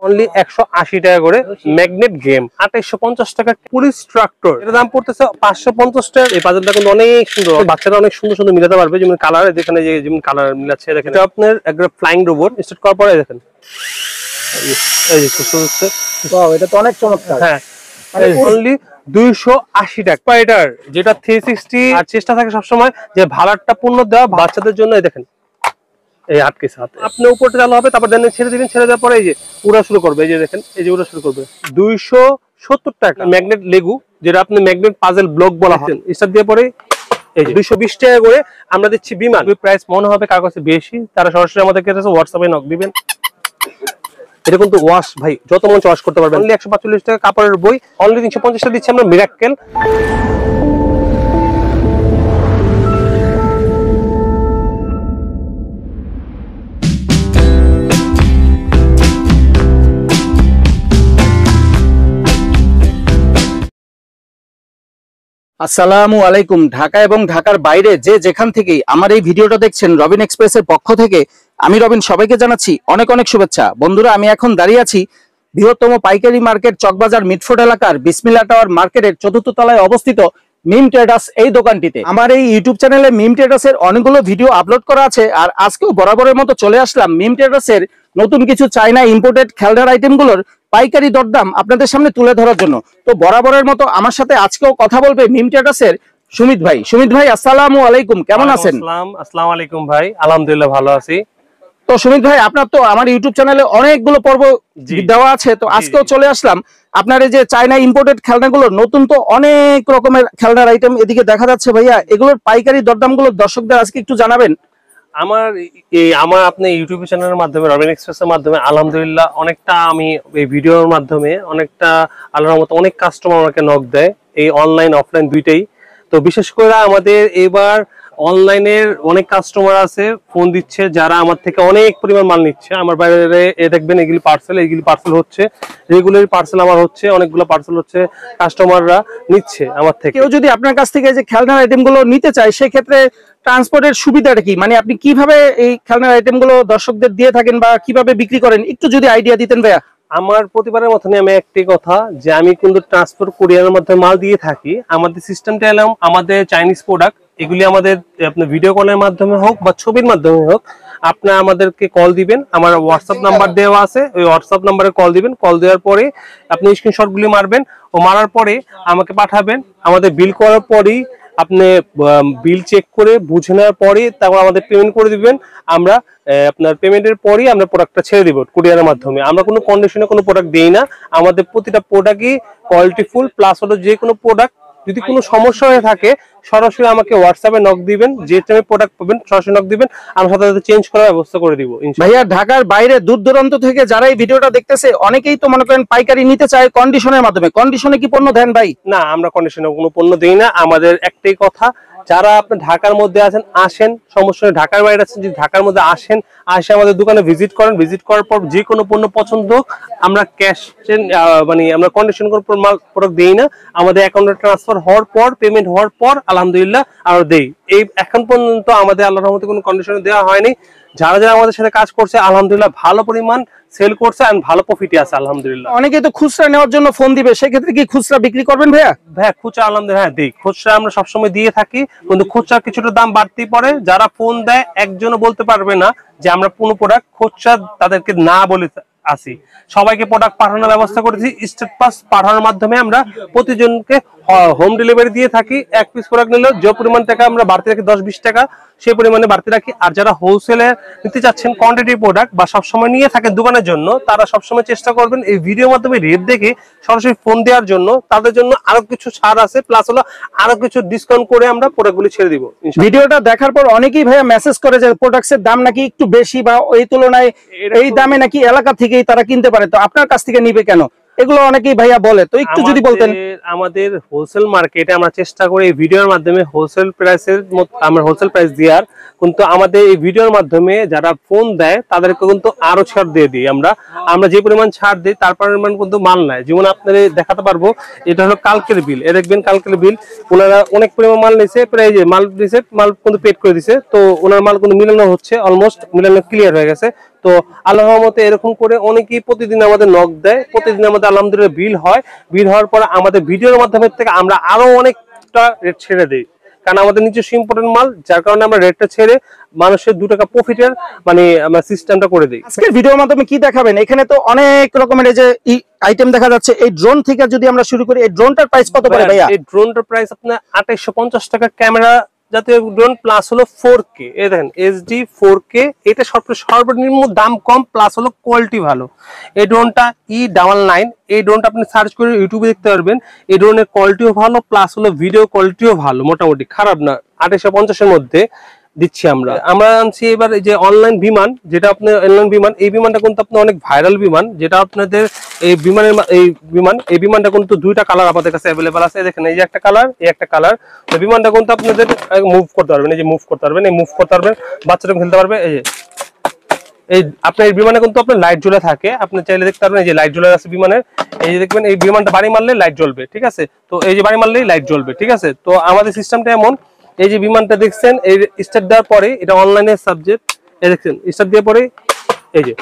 Only 180 টাকা করে magnet game, 2850 টাকা পুলিশ ট্রাক্টর। এর দাম পড়তেছে 550 টাকা। এই পাজলটা কিন্তু অনেক সুন্দর, বাচ্চারা অনেক সুন্দর সুন্দর মিলাতে পারবে। যেমন কালার, যেখানে যেমন কালার মিলাচ্ছে দেখেন। এটা আপনার একটা ফ্লাইং রোবট স্টার্ট করার পরে দেখেন এই যে সুস্থ হচ্ছে। ওয়াও, এটা তো অনেক চমৎকার। হ্যাঁ, অনলি 280 টাকা। স্পাইডার যেটা 360। আর চেষ্টা থাকে সবসময় যে ভাড়াটা পূর্ণ দেওয়া বাচ্চাদের জন্য। এই দেখেন এই আটকে সাথে আপনি উপরটা চালু হবে, তারপর দেন ছেড়ে দিবেন, ছেড়ে দেওয়ার পরে এই যে উড়া শুরু করবে। এই যে দেখেন, এই যে উড়া শুরু করবে। 270 টাকা ম্যাগনেট লেগু, যেটা আপনি ম্যাগনেট পাজল ব্লক বলা হয়। স্টার্ট দিয়ে পরে এই যে 220 টাকা করে আমরা দিচ্ছি বিমান। প্রাইস মনে হবে কার কাছে বেশি, তারা সরাসরি আমাদের কাছে হোয়াটসঅ্যাপে নক দিবেন। এটা কিন্তু ওয়াশ ভাই যত মন ওয়াশ করতে পারবেন। অনলি 145 টাকা কাপড়ের বই, অনলি 350 টাকা দিচ্ছি আমরা মিরাক্কেল। আসসালামু আলাইকুম। ঢাকা এবং ঢাকার বাইরে যে যেখান থেকেই আমার এই ভিডিওটা দেখছেন, রবিন এক্সপ্রেসের পক্ষ থেকে আমি রবিন সবাইকে জানাচ্ছি অনেক অনেক শুভেচ্ছা। বন্ধুরা, আমি এখন দাঁড়িয়ে আছি বৃহত্তম পাইকারি মার্কেট চকবাজার মিটফোর্ড এলাকার বিসমিল্লাহ টাওয়ার মার্কেটের ৪র্থ তলায় অবস্থিত মিম ট্রেডার্স এই দোকানটিতে। আমার এই ইউটিউব চ্যানেলে মিম ট্রেডার্সের অনেকগুলো ভিডিও আপলোড করা আছে, আর আজকেও বরাবরের মতো চলে আসলাম মিম ট্রেডার্সের নতুন কিছু চাইনা ইম্পোর্টেড খেলনার আইটেমগুলোর পাইকারি দরদাম আপনাদের সামনে তুলে ধরার জন্য। তো বরাবরের মতো আমার সাথে আজকেও কথা বলবে মিম ট্রেডার্সের সুমিত ভাই। সুমিত ভাই, আসসালামু আলাইকুম, কেমন আছেন? আসসালামু আলাইকুম ভাই, আলহামদুলিল্লাহ ভালো আছি। তো সুমিত ভাই, আপনার তো আমার ইউটিউব চ্যানেলে অনেকগুলো পর্ব দেওয়া আছে, তো আজকেও চলে আসলাম আপনার এই যে চাইনা ইম্পোর্টেড খেলনাগুলো। নতুন তো অনেক রকমের খেলনার আইটেম এদিকে দেখা যাচ্ছে ভাইয়া, এগুলোর পাইকারি দরদামগুলো দর্শকদের আজকে একটু জানাবেন। আমার আপনি ইউটিউব চ্যানেলের মাধ্যমে, রবিন এক্সপ্রেসের মাধ্যমে আলহামদুলিল্লাহ অনেকটা আমি এই ভিডিওর মাধ্যমে অনেকটা আল্লাহর মতো অনেক কাস্টমার আমাকে নক দেয়, এই অনলাইন অফলাইন দুইটাই। তো বিশেষ করে আমাদের এবার অনলাইনের অনেক কাস্টমার আছে, ফোন দিচ্ছে যারা আমার থেকে অনেক পরিমাণ মাল নিচ্ছে। আমার বাইরে দেখবেন এগুলি পার্সেল হচ্ছে, রেগুলার পার্সেল আমার হচ্ছে, অনেকগুলো পার্সেল হচ্ছে, কাস্টমাররা নিচ্ছে আমার থেকে। কেউ যদি আপনার কাছ থেকে যে খেলনার আইটেমগুলো নিতে চায়, সেক্ষেত্রে ট্রান্সপোর্টের সুবিধাটা কি? মানে আপনি কিভাবে এই খেলনার আইটেমগুলো দর্শকদের দিয়ে থাকেন বা কিভাবে বিক্রি করেন, একটু যদি আইডিয়া দিতেন ভাইয়া। আমার প্রতিবারের মতনই আমি একটি কথা যে আমি কিন্তু ট্রান্সপোর্ট কুরিয়ারের মাধ্যমে মাল দিয়ে থাকি। আমাদের সিস্টেমটা এলাম, আমাদের চাইনিজ প্রোডাক্ট এগুলি আমাদের আপনার ভিডিও কলের মাধ্যমে হোক বা ছবির মাধ্যমে হোক, আপনার আমাদেরকে কল দিবেন। আমার হোয়াটসঅ্যাপ নাম্বার দেওয়া আছে, ওই হোয়াটসঅ্যাপ নাম্বারে কল দিবেন। কল দেওয়ার পরে আপনি স্ক্রিনশটগুলি মারবেন, ও মারার পরে আমাকে পাঠাবেন। আমাদের বিল করার পরেই আপনি বিল চেক করে বুঝে নেওয়ার পরে তারপর আমাদের পেমেন্ট করে দিবেন। আমরা আপনার পেমেন্টের পরেই আমরা প্রোডাক্টটা ছেড়ে দিব কুরিয়ারের মাধ্যমে। আমরা কোনো কন্ডিশনে কোনো প্রোডাক্ট দিই না। আমাদের প্রতিটা প্রোডাক্টই কোয়ালিটিফুল, প্লাস হলো যে কোনো প্রোডাক্ট যদি কোনো সমস্যা হয়ে থাকে সরাসরি আমাকে হোয়াটসঅ্যাপে নক দিবেন, যে টাইমে প্রোডাক্ট পাবেন সরাসরি নক দিবেন, আমরা সাথে সাথে চেঞ্জ করার ব্যবস্থা করে দিব ইনশাআল্লাহ। ভাইয়া, ঢাকার বাইরে দূর দূরান্ত থেকে যারা এই ভিডিওটা দেখতেছে, অনেকেই তো মনে করেন পাইকারি নিতে চায় কন্ডিশনের মাধ্যমে। কন্ডিশনে কি পণ্য দেন ভাই? না, আমরা কন্ডিশনে কোনো পণ্য দেই না। আমাদের একটাই কথা, যারা আপনি ঢাকার মধ্যে আছেন আসেন, সমস্যা নেই। ঢাকার বাইরে আছেন, যদি ঢাকার মধ্যে আসেন, আসে আমাদের দোকানে ভিজিট করেন। ভিজিট করার পর যে কোনো পণ্য পছন্দ হোক, আমরা ক্যাশ মানে আমরা কন্ডিশন করে প্রোডাক্ট দেই না। আমাদের অ্যাকাউন্টে ট্রান্সফার হওয়ার পর, পেমেন্ট হওয়ার পর আলহামদুলিল্লাহ আমরা দেই। এই এখন পর্যন্ত আমাদের আল্লাহর রহমতে কোনো কন্ডিশনে দেওয়া হয়নি। যারা যারা আমাদের সাথে কাজ করছে আলহামদুলিল্লাহ ভালো পরিমাণ সেল করছে আর ভালো প্রফিটই আছে আলহামদুলিল্লাহ। অনেকে তো খুচরা নেওয়ার জন্য ফোন দিবে, সেক্ষেত্রে কি খুচরা বিক্রি করবেন ভাইয়া? ভাইয়া খুচরা আলহামদুলিল্লাহ হ্যাঁ দিই, খুচরা আমরা সবসময় দিয়ে থাকি, কিন্তু খুচরা কিছুটা দাম বাড়তেই পড়ে। যারা ফোন দেয় একজনও বলতে পারবে না যে আমরা কোনো প্রোডাক্ট খুচরা তাদেরকে না বলে আসি। সবাইকে প্রোডাক্ট পাঠানোর ব্যবস্থা করেছি, স্টেট পাস পাঠানোর মাধ্যমে আমরা প্রতিজনকে হোম ডেলিভারি দিয়ে থাকি। এক পিস প্রোডাক্ট নিলেও যে পরিমাণ টাকা আমরা বাড়তি রাখি 10-20 টাকা, সেই পরিমাণে বাড়তি রাখি। আর যারা হোলসেলে নিতে চাচ্ছেন কোয়ান্টিটি প্রোডাক্ট বা সবসময় নিয়ে থাকেন দোকানের জন্য, তারা সবসময় চেষ্টা করবেন এই ভিডিওর মাধ্যমে রেট দেখে সরাসরি ফোন দেওয়ার জন্য। তাদের জন্য আরো কিছু ছাড় আছে, প্লাস হলো আরো কিছু ডিসকাউন্ট করে আমরা প্রোডাক্টগুলি ছেড়ে দিব। ভিডিওটা দেখার পর অনেকেই ভাইয়া মেসেজ করে যে প্রোডাক্টের দাম নাকি একটু বেশি, বা এই তুলনায় এই দামে নাকি এলাকা থেকেই তারা কিনতে পারে, তো আপনার কাছ থেকে নিবে কেন, এগুলো অনেকেই ভাইয়া বলে। তো একটু যদি বলতেন। আমাদের হোলসেল মার্কেটে আমরা চেষ্টা করি এই ভিডিওর মাধ্যমে হোলসেল প্রাইসের আমরা হোলসেল প্রাইস দেওয়ার, কিন্তু আমাদের এই ভিডিওর মাধ্যমে যারা ফোন দেয় তাদেরকে কিন্তু আরো ছাড় দিয়ে দিই। আমরা যে পরিমাণ ছাড় দিই তার পরিমাণ কিন্তু মাল নাই। যেমন আপনাদের দেখাতে পারবো, এটা হলো কালকের বিল, এ দেখবেন কালকের বিল। ওনারা অনেক পরিমাণ মাল নিছে, প্রায় যে মাল দিছে, মাল কিন্তু পেড করে দিছে। তো ওনার মাল কিন্তু মিলানো হচ্ছে, অলমোস্ট মিলানো ক্লিয়ার হয়ে গেছে। তো আল্লাহর রহমতে এরকম করে অনেকেই প্রতিদিন আমাদের নক দেয়, প্রতিদিন আমাদের আলহামদুলিল্লাহ বিল হয়। বিল হওয়ার পর আমাদের ভিডিওর মাধ্যমে থেকে আমরা আরো অনেকটা রেট ছেড়ে দিই, কারণ আমাদের নিজস্ব ইম্পর্টেন্ট মাল, যার কারণে আমরা রেটটা ছেড়ে মানুষের 2 টাকা প্রফিটের মানে আমরা সিস্টেমটা করে দিই। আজকের ভিডিওর মাধ্যমে কি দেখাবেন? এখানে তো অনেক রকমের এই যে আইটেম দেখা যাচ্ছে। এই ড্রোন থেকে যদি আমরা শুরু করি, এই ড্রোনটার প্রাইস কত পড়ে ভাইয়া? এই ড্রোনটার প্রাইস আপনার 2850 টাকা, ক্যামেরা জাতীয় ড্রোন প্লাস হলো 4K। এই দেখেন এইচডি 4K, এটা সর্বনিম্ন দাম কম প্লাস হলো কোয়ালিটি ভালো। এই ড্রোনটা E99, এই ড্রোনটা আপনি সার্চ করে ইউটিউবে দেখতে পারবেন। এই ড্রোনের কোয়ালিটিও ভালো প্লাস হলো ভিডিও কোয়ালিটিও ভালো, মোটামুটি খারাপ না। 2850 এর মধ্যে দিচ্ছি আমরা আনছি। এবার এই যে অনলাইন বিমান, যেটা আপনার অনলাইন বিমান, এই বিমানটা কিন্তু আপনার অনেক ভাইরাল বিমান, যেটা আপনাদের এই বিমানটা কিন্তু 2টা কালার আমাদের কাছে অ্যাভেলেবল আছে। দেখেন এই যে একটা কালার, এই একটা কালার। তো বিমানটা কিন্তু আপনাদের মুভ করতে পারবেন, এই যে মুভ করতে পারবেন, এই মুভ করতে পারবেন, বাচ্চারা খেলতে পারবে। এই যে এই আপনার এই বিমানে কিন্তু আপনার লাইট জ্বলে থাকে, আপনি চাইলে দেখতে পারবেন। এই যে লাইট জ্বলে আছে বিমানের, এই যে দেখবেন এই বিমানটা বাড়ি মারলে লাইট জ্বলবে, ঠিক আছে? তো এই যে বাড়ি মারলেই লাইট জ্বলবে, ঠিক আছে? তো আমাদের সিস্টেমটা এমন, এই যে বিমানটা দেখছেন, এই স্টার্ট দেওয়ার পরে এটা অনলাইনের সাবজেক্ট, এই দেখছেন স্টার্ট দিয়ে পরে এই যে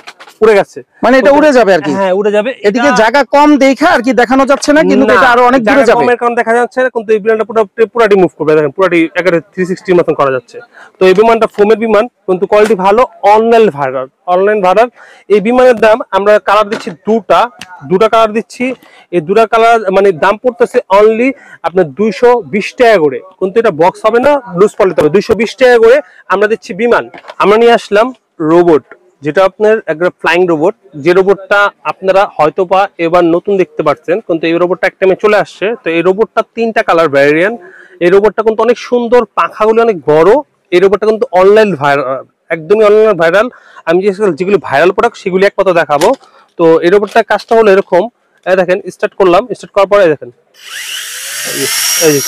উড়ে গেছে, মানে এটা উড়ে যাবে আর কি? হ্যাঁ উড়ে যাবে। এদিকে জায়গা কম দেখা আর কি দেখানো যাচ্ছে না, কিন্তু এটা আরো অনেক দূরে যাবে। কমের কারণে দেখা যাচ্ছে না, কিন্তু এই বিমানটা পুরোটি মুভ করবে। দেখেন পুরোটি একেবারে 360 এর মতন করা যাচ্ছে। তো এই বিমানটা ফোমের বিমান, কিন্তু কোয়ালিটি ভালো, অনলাইন ভাড়ার। এই বিমানের দাম আমরা কালার দিচ্ছি দুটা কালার দিচ্ছি। এই 2টা কালার মানে দাম পড়তেছে অনলি আপনার 220 টাকা করে, কিন্তু এটা বক্স হবে না, লুজ পলিতে হবে। 220 টাকা করে আমরা দিচ্ছি বিমান। আমরা নিয়ে আসলাম রোবট, যেটা আপনার একটা ফ্লাইং রোবট, যে রোবটটা আপনারা হয়তোবা এবার নতুন দেখতে পাচ্ছেন, কিন্তু এই রোবটটা একটা টাইমে চলে আসছে। তো এই রোবটটা 3টা কালার ভ্যারিয়েন্ট। এই রোবটটা কিন্তু অনেক সুন্দর, পাখাগুলো অনেক বড়। এই রোবটটা কিন্তু অনলাইন ভাইরাল, একদমই অনলাইন ভাইরাল। আমি যেগুলো ভাইরাল প্রোডাক্ট সেগুলি এক কথা দেখাবো। তো এই রোবটটার কাজটা হলো এরকম, দেখেন স্টার্ট করলাম, স্টার্ট করার পরে দেখেন এই যে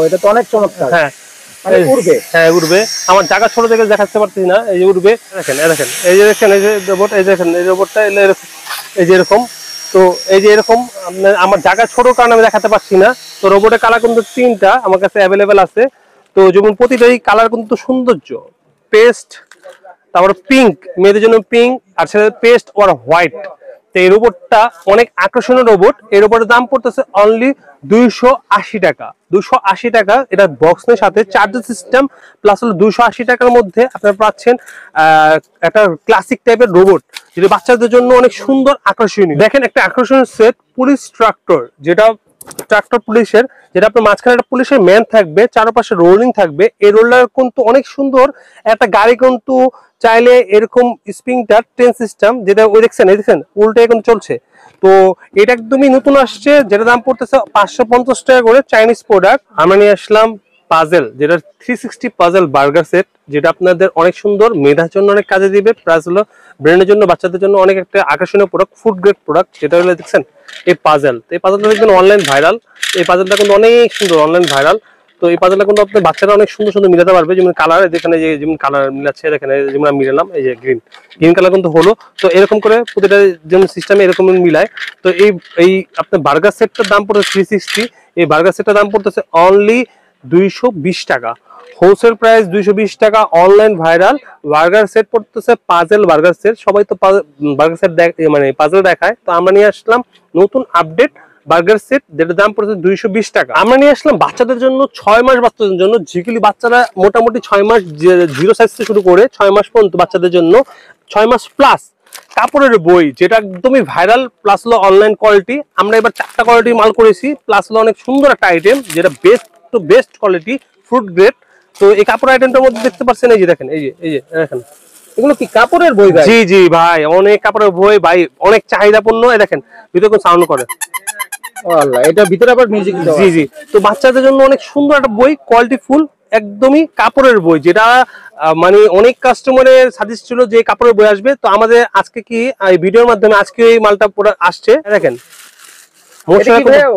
এটা তো অনেক চমৎকার। হ্যাঁ উড়বে, হ্যাঁ উড়বে। আমার জায়গা ছোট থেকে দেখাতে পারছি না, এই যে উড়বে। দেখেন এই যে রোবট, এই দেখেন এই রোবটটা এই যে এরকম। তো এই যে এরকম আমার জায়গা ছোট কারণে আমি দেখাতে পারছি না। তো রোবটের কালার কিন্তু 3টা আমার কাছে অ্যাভেলেবেল আছে। তো যেমন প্রতিটাই কালার কিন্তু সৌন্দর্য, পেস্ট, তারপর পিঙ্ক, মেয়েদের জন্য পিঙ্ক, আর ছেলেদের পেস্ট আর হোয়াইট। তো এই রোবটটা অনেক আকর্ষণীয় রোবট। এই রোবটের দাম পড়তেছে অনলি 280 টাকা। 280 টাকা, এটা বক্সের সাথে চার্জার সিস্টেম প্লাস হলো 280 টাকার মধ্যে আপনারা পাচ্ছেন একটা ক্লাসিক টাইপের রোবট, যেটা বাচ্চাদের জন্য অনেক সুন্দর আকর্ষণীয়। দেখেন একটা আকর্ষণীয় সেট, পুলিশ ট্রাক্টর, যেটা ট্রাক্টর পুলিশের, যেটা আপনার মাঝখানে একটা পুলিশের ম্যান থাকবে, চারপাশে রোলিং থাকবে। এই রোলার কিন্তু অনেক সুন্দর একটা গাড়ি, কিন্তু চাইলে এরকম স্প্রিংটার ট্রেন সিস্টেম, যেটা ওই দেখছেন উল্টে এখন চলছে। তো এটা একদমই নতুন আসছে, যেটা দাম পড়তেছে 550 টাকা করে, চাইনিজ প্রোডাক্ট। আমরা নিয়ে আসলাম পাজেল, যেটা 360 পাজেল বার্গার সেট, যেটা আপনাদের অনেক সুন্দর, মেধার জন্য অনেক কাজে দিবে, প্লাস হলো ব্রেনের জন্য, বাচ্চাদের জন্য অনেক একটা আকর্ষণীয় প্রোডাক্ট, ফুড গ্রেড প্রোডাক্ট। যেটা হলো দেখছেন এই পাজেল, এই পাজেলটা দেখবেন অনলাইন ভাইরাল। এই পাজেলটা কিন্তু অনেক সুন্দর, অনলাইন ভাইরাল। তো এই পাজেলটা কিন্তু আপনার বাচ্চারা অনেক সুন্দর সুন্দর মিলাতে পারবে। যেমন কালার, যেখানে যেমন কালার মিলাচ্ছে, দেখেন যেমন আমি মিলালাম, এই যে গ্রিন কালার কিন্তু হলো। তো এরকম করে প্রতিটা যেমন সিস্টেমে এরকম মিলায়। তো এই আপনার বার্গার সেটটার দাম পড়ছে 360। এই বার্গার সেটটার দাম পড়তেছে অনলি 220 টাকা, হোলসেল প্রাইস 220 টাকা, অনলাইন ভাইরাল। বার্গার সেট পড়তেছে পাজেল বার্গার সেট। সবাই তো বার্গার সেট মানে পাজেল দেখায়, তো আমরা নিয়ে আসলাম নতুন আপডেট বার্গার সেট, যেটার দাম পড়েছে 220 টাকা। আমরা নিয়ে আসলাম বাচ্চাদের জন্য 6 মাস বাচ্চাদের জন্য, যেগুলি বাচ্চারা মোটামুটি 6 মাস 0 সাইজ থেকে শুরু করে 6 মাস পর্যন্ত বাচ্চাদের জন্য 6 মাস প্লাস কাপড়ের বই, যেটা একদমই ভাইরাল প্লাস হলো অনলাইন কোয়ালিটি। আমরা এবার 4টা কোয়ালিটি মাল করেছি, প্লাস হলো অনেক সুন্দর একটা আইটেম, যেটা best to best quality, fruit grade. তো এই কাপড় আইটেমটার মধ্যে দেখতে পাচ্ছেন, এই যে দেখেন, এই যে দেখেন, এগুলো কি কাপড়ের বই? জি জি ভাই, অনেক কাপড়ের বই ভাই, অনেক চাহিদাপূর্ণ। এই দেখেন ভিতরে কোন সাউন্ড করে, এটা ভিতরে আবার মিউজিক। জি জি। তো বাচ্চাদের জন্য অনেক সুন্দর একটা বই, কোয়ালিটি ফুল, একদমই কাপড়ের বই, যেটা মানে অনেক কাস্টমারের সাজেস্ট ছিল যে কাপড়ের বই আসবে। তো আমাদের আজকে কি এই ভিডিওর মাধ্যমে আজকে এই মালটা পুরো আসছে। দেখেন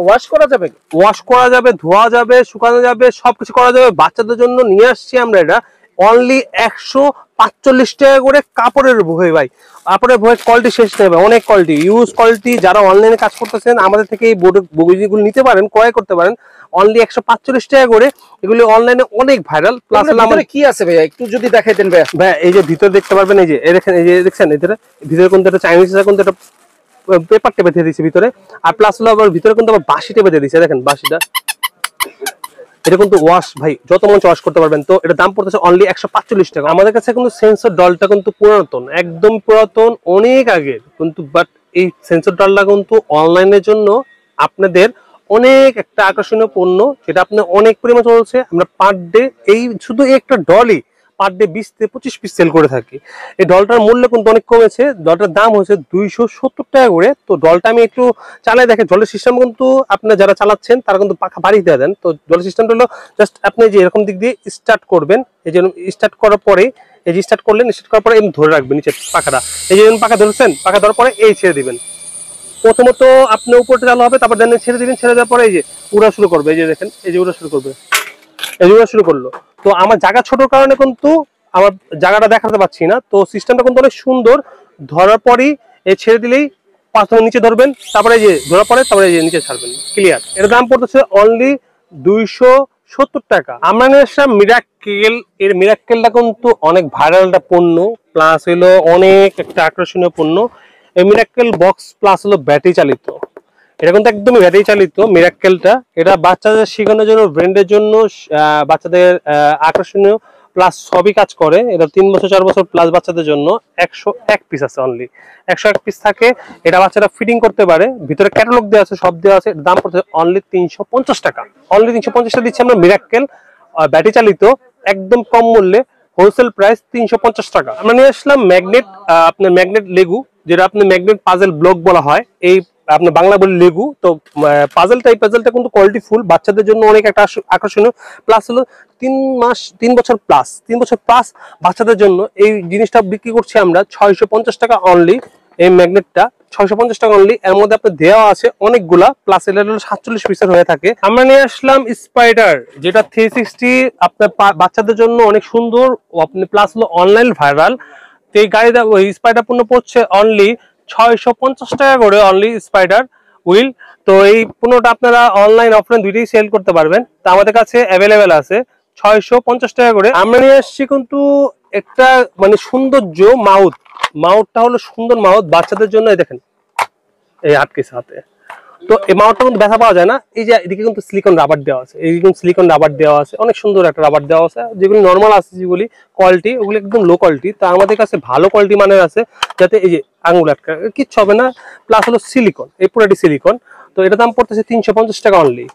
ওয়াশ করা যাবে, ধোয়া যাবে, শুকানো যাবে, সবকিছু করা যাবে। বাচ্চাদের জন্য নিয়ে আসছি আমরা এটা অনলি 145 টাকা করে কাপড়ের বই ভাই। কাপড়ের বইয়ের কোয়ালিটি শেষ নেবে, অনেক কোয়ালিটি, ইউজ কোয়ালিটি। যারা অনলাইনে কাজ করতেছেন আমাদের থেকে এই বইগুলো নিতে পারেন, ক্রয় করতে পারেন। অনলি 145 টাকা করে। এগুলি অনলাইনে অনেক ভাইরাল। প্লাস আমাদের কি আছে ভাইয়া একটু যদি দেখাইতেন ভাইয়া। ভাই এই যে ভিতরে দেখতে পারবেন, এই যে দেখেন, এই যে দেখছেন ভিতরে কিন্তু একটা চাইনিজ কিন্তু একটা পেপার টেপে দিয়ে দিয়েছে ভিতরে। আর প্লাস হলো আবার ভিতরে কিন্তু আবার বাঁশি টেপে দিয়ে দিয়েছে, দেখেন বাঁশিটা। এটা কিন্তু ওয়াশ ভাই যত মন ওয়াশ করতে পারবেন। তো এটা দাম পড়তেছে অনলি 145 টাকা। আমাদের কাছে কিন্তু সেন্সর ডলটা কিন্তু পুরাতন, একদম পুরাতন, অনেক আগের কিন্তু। বাট এই সেন্সর ডলটা কিন্তু অনলাইনের জন্য আপনাদের অনেক একটা আকর্ষণীয় পণ্য, যেটা আপনার অনেক পরিমাণ চলছে। আমরা পার ডে এই শুধু একটা ডলই পার ডে 20 থেকে 25 পিস সেল করে থাকি। এই ডলটার মূল্য কিন্তু অনেক কমেছে। ডলটার দাম হচ্ছে 270 টাকা করে। তো ডলটা আমি একটু চালাই দেখে। ডলের সিস্টেম কিন্তু আপনারা যারা চালাচ্ছেন তারা কিন্তু পাখা বাড়ি দিয়ে দেন। তো ডলের সিস্টেমটা হলো জাস্ট আপনি যে এরকম দিক দিয়ে স্টার্ট করবেন, এই যে স্টার্ট করার পরে এই যে স্টার্ট করলেন, স্টার্ট করার পরে এমনি ধরে রাখবেন নিচে পাখাটা। এই যে পাখা ধরছেন, পাখা ধরার পরে এই ছেড়ে দিবেন। প্রথমত আপনি উপরটা চালু হবে, তারপর দেন ছেড়ে দিবেন। ছেড়ে দেওয়ার পরে এই যে উড়া শুরু করবে, এই যে দেখেন, এই যে উড়া শুরু করবে, এই যে উড়া শুরু করলো। তো আমার জায়গা ছোট কারণে কিন্তু আমার জায়গাটা দেখাতে পাচ্ছি না। তো সিস্টেমটা কিন্তু অনেক সুন্দর। ধরার পরই এই ছেড়ে দিলেই প্রথমে নিচে ধরবেন, তারপরে এই যে ধরার পরে তারপরে এই যে নিচে ছাড়বেন, ক্লিয়ার। এর দাম পড়তেছে অনলি 270 টাকা। আমরা নিয়ে আসলাম মিরাক্কেল। এর মিরাক্কেলটা কিন্তু অনেক ভাইরাল একটা পণ্য, প্লাস হলো অনেক একটা আকর্ষণীয় পণ্য। এই মিরাক্কেল বক্স প্লাস হলো ব্যাটারি চালিত। এটা কিন্তু একদমই ব্যাটারি চালিত মিরাক্কেলটা। এটা বাচ্চাদের শেখানোর জন্য, ব্র্যান্ডের জন্য, বাচ্চাদের আকর্ষণীয় প্লাস সবই কাজ করে। এটা 3 বছর 4 বছর প্লাস বাচ্চাদের জন্য 101 পিস আছে, অনলি 101 পিস থাকে। এটা বাচ্চারা ফিটিং করতে পারে। ভিতরে ক্যাটালগ দেওয়া আছে, সব দেওয়া আছে। দাম পড়ছে অনলি 350 টাকা। অনলি 350 টাকা দিচ্ছি আমরা মিরাক্কেল ব্যাটারি চালিত, একদম কম মূল্যে। হোলসেল প্রাইস 350 টাকা। আমরা নিয়ে আসলাম ম্যাগনেট, আপনার ম্যাগনেট লেগু, যেটা আপনার ম্যাগনেট পাজেল ব্লক বলা হয়। এই আপনার বাংলা বলি লেগু। তো পাজেলটা, এই পাজেলটা কিন্তু কোয়ালিটি ফুল, বাচ্চাদের জন্য অনেক একটা আকর্ষণীয়। প্লাস হলো 3 বছর প্লাস, 3 বছর প্লাস বাচ্চাদের জন্য এই জিনিসটা বিক্রি করছি আমরা 650 টাকা অনলি। এই ম্যাগনেটটা 650 টাকা অনলি। এর মধ্যে আপনার দেওয়া আছে অনেকগুলা, প্লাস এটা হলো 47 পিসের হয়ে থাকে। আমরা নিয়ে আসলাম স্পাইডার, যেটা 360 আপনার বাচ্চাদের জন্য অনেক সুন্দর। আপনি প্লাস হলো অনলাইন ভাইরাল। তো এই গাড়িটা ওই স্পাইডার পণ্য পড়ছে অনলি 650 টাকা করে, অনলি স্পাইডার হুইল। তো এই পণ্যটা আপনারা অনলাইন অফলাইন দুইটাই সেল করতে পারবেন। তো আমাদের কাছে অ্যাভেলেবেল আছে 650 টাকা করে। আমরা নিয়ে আসছি কিন্তু একটা মানে সৌন্দর্য মাউথটা হলো সুন্দর মাউথ বাচ্চাদের জন্য। এই দেখেন, এই আটকেছে হাতে। তো এই মাউথটা কিন্তু ব্যথা পাওয়া যায় না। এই যে এদিকে কিন্তু সিলিকন রাবার দেওয়া আছে, এই কিন্তু সিলিকন রাবার দেওয়া আছে, অনেক সুন্দর একটা রাবার দেওয়া আছে। যেগুলি নর্মাল আছে, যেগুলি কোয়ালিটি, ওগুলি একদম লো কোয়ালিটি। তো আমাদের কাছে ভালো কোয়ালিটি মানের আছে, যাতে এই যে আঙুল আটকা কিচ্ছু হবে না। প্লাস হলো সিলিকন, এই পুরোটি সিলিকন। তো এটার দাম পড়তেছে 350 টাকা অনলি।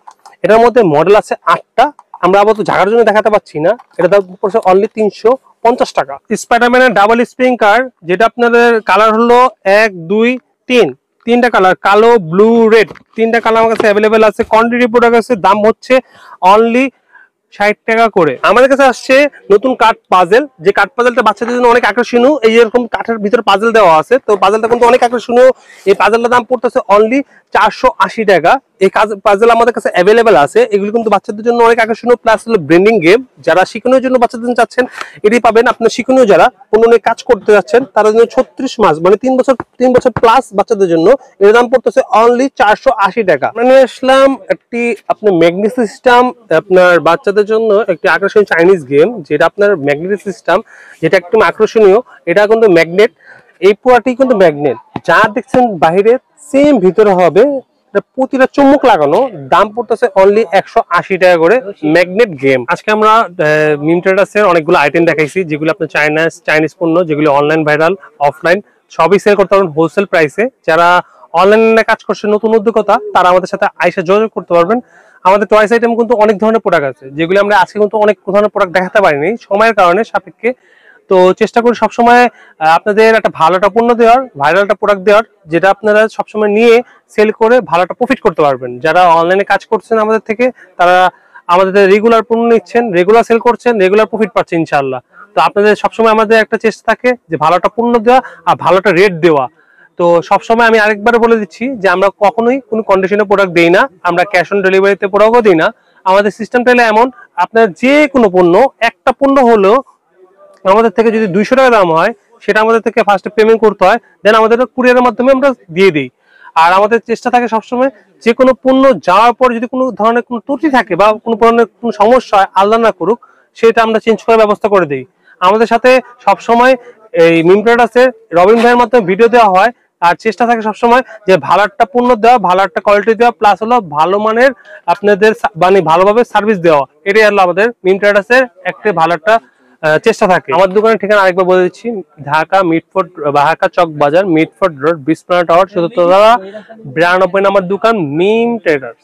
এটার মধ্যে মডেল আছে 8টা। আমরা আবার তো জায়গার জন্য দেখাতে পাচ্ছি না। এটা দাম পড়ছে অনলি 350 টাকা। স্পাইডারম্যানের ডাবল স্প্রিং কার, যেটা আপনাদের কালার হলো 1 2 3, 3টা কালার, কালো, ব্লু, রেড, 3টা কালার আমার কাছে অ্যাভেলেবেল আছে। কোয়ান্টিটি প্রোডাক্ট আছে। দাম হচ্ছে অনলি 60 টাকা করে। আমাদের কাছে আসছে নতুন কাঠ পাজেল, যে কাঠ পাজেলটা বাচ্চাদের জন্য অনেক আকর্ষণীয়। এই এরকম কাঠের ভিতরে পাজেল দেওয়া আছে। তো পাজেলটা কিন্তু অনেক আকর্ষণীয়। এই পাজেলটার দাম পড়তেছে অনলি 480 টাকা। এই পাজেল আমাদের কাছে অ্যাভেলেবেল আছে। এগুলো কিন্তু বাচ্চাদের জন্য অনেক আকর্ষণীয়। প্লাস হলো ব্রেন্ডিং গেম, যারা শিক্ষণীয় জন্য বাচ্চাদের জন্য চাচ্ছেন এটি পাবেন। আপনার শিক্ষণীয় যারা কোনো কাজ করতে যাচ্ছেন তার জন্য 36 মাস মানে 3 বছর প্লাস বাচ্চাদের জন্য এর দাম পড়তেছে অনলি 480 টাকা। আমরা নিয়ে আসলাম একটি আপনার ম্যাগনেট সিস্টেম, আপনার বাচ্চাদের জন্য একটি আকর্ষণীয় চাইনিজ গেম, যেটা আপনার ম্যাগনেট সিস্টেম, যেটা একদম আকর্ষণীয়। এটা কিন্তু ম্যাগনেট, এই পুরাটি কিন্তু ম্যাগনেট যা দেখছেন বাইরে সেম ভিতরে হবে। প্রতিটা চুম্বক লাগানো। দাম পড়তেছে অনলি 180 টাকা করে ম্যাগনেট গেম। আজকে আমরা মিম ট্রেডার্সের অনেকগুলো আইটেম দেখাইছি, যেগুলো আপনার চাইনিজ পণ্য, যেগুলো অনলাইন ভাইরাল, অফলাইন সবই সেল করতে পারবেন হোলসেল প্রাইসে। যারা অনলাইনে কাজ করছে নতুন উদ্যোক্তা, তারা আমাদের সাথে আইসা যোগাযোগ করতে পারবেন। আমাদের টয়েস আইটেম কিন্তু অনেক ধরনের প্রোডাক্ট আছে, যেগুলো আমরা আজকে কিন্তু অনেক ধরনের প্রোডাক্ট দেখাতে পারিনি সময়ের কারণে সাপেক্ষে। তো চেষ্টা করি সবসময় আপনাদের একটা ভালো একটা পণ্য দেওয়ার, ভাইরাল একটা প্রোডাক্ট দেওয়ার, যেটা আপনারা সবসময় নিয়ে সেল করে ভালো একটা প্রফিট করতে পারবেন। যারা অনলাইনে কাজ করছেন আমাদের থেকে, তারা আমাদের রেগুলার পণ্য নিচ্ছেন, রেগুলার সেল করছেন, রেগুলার প্রফিট পাচ্ছেন ইনশাআল্লাহ। তো আপনাদের সবসময় আমাদের একটা চেষ্টা থাকে যে ভালো একটা পণ্য দেওয়া আর ভালো একটা রেট দেওয়া। তো সবসময় আমি আরেকবার বলে দিচ্ছি যে আমরা কখনোই কোনো কন্ডিশনে প্রোডাক্ট দেই না, আমরা ক্যাশ অন ডেলিভারিতে প্রোডাক্টও দিই না। আমাদের সিস্টেমটা হলো এমন, আপনার যে কোনো পণ্য, একটা পণ্য হলো আমাদের থেকে যদি 200 টাকা দাম হয়, সেটা আমাদের থেকে ফার্স্টে পেমেন্ট করতে হয়, দেন আমাদের কুরিয়ারের মাধ্যমে আমরা দিয়ে দিই। আর আমাদের চেষ্টা থাকে সবসময় যে কোনো পণ্য যাওয়ার পর যদি কোনো ধরনের কোনো ত্রুটি থাকে বা কোনো ধরনের কোনো সমস্যা হয়, আল্লাহ না করুক, সেটা আমরা চেঞ্জ করার ব্যবস্থা করে দিই। আমাদের সাথে সবসময় এই মিম ট্রেডার্সের রবিন ভাইয়ের মাধ্যমে ভিডিও দেওয়া হয়, আর চেষ্টা থাকে সবসময় যে ভালো একটা পণ্য দেওয়া, ভালো একটা কোয়ালিটি দেওয়া, প্লাস হলো ভালো মানের আপনাদের মানে ভালোভাবে সার্ভিস দেওয়া। এটাই হলো আমাদের মিম ট্রেডার্সের একটা ভালো একটা চেষ্টা থাকে। আমার দোকানের ঠিকানা আরেকবার বলে দিচ্ছি, ঢাকা মিটফোর্ড, ঢাকা চক বাজার, মিটফোর্ড রোড, বিসপ্লানেট টাওয়ার, ৭৪ 92 নম্বর দোকান, মিম ট্রেডার্স।